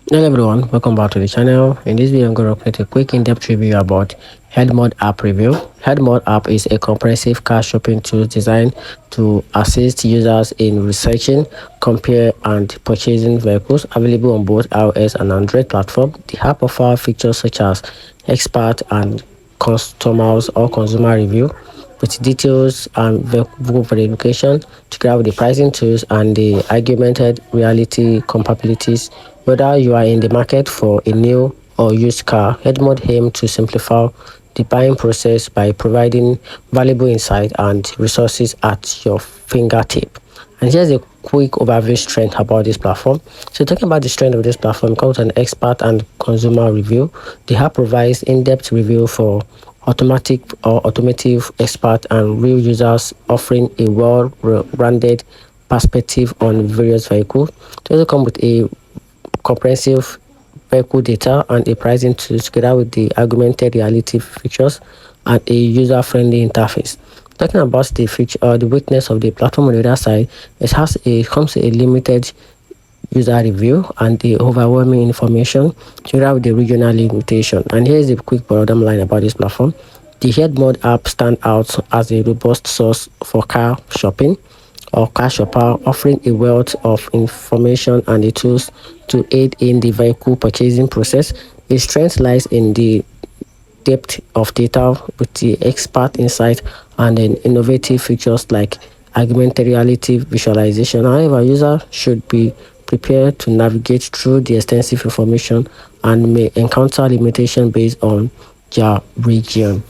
Hello everyone, welcome back to the channel. In this video, I'm going to create a quick in-depth review about EDMUNDS app review. EDMUNDS app is a comprehensive car shopping tool designed to assist users in researching, compare, and purchasing vehicles. Available on both iOS and Android platform. The app offers features such as expert and customers or consumer review with details and vehicle verification, together with the pricing tools and the augmented reality compatibilities. Whether you are in the market for a new or used car, EDMUNDS aims to simplify the buying process by providing valuable insight and resources at your fingertip. And here's a quick overview strength about this platform. So talking about the strength of this platform, it comes with an expert and consumer review. The app provides in-depth review for automatic or automotive expert and real users, offering a well-rounded perspective on various vehicles. It also comes with a comprehensive vehicle data and a pricing tool together with the augmented reality features and a user-friendly interface. Talking about the feature or the weakness of the platform on the other side, it comes with a limited user review and the overwhelming information together with the regional limitation. And here's the quick bottom line about this platform. The EDMUNDS app stands out as a robust source for car shopping or car shopper, offering a wealth of information and the tools to aid in the vehicle purchasing process. Its strength lies in the depth of data with the expert insight and then innovative features like augmented reality visualization. However, users should be prepared to navigate through the extensive information and may encounter limitation based on their region.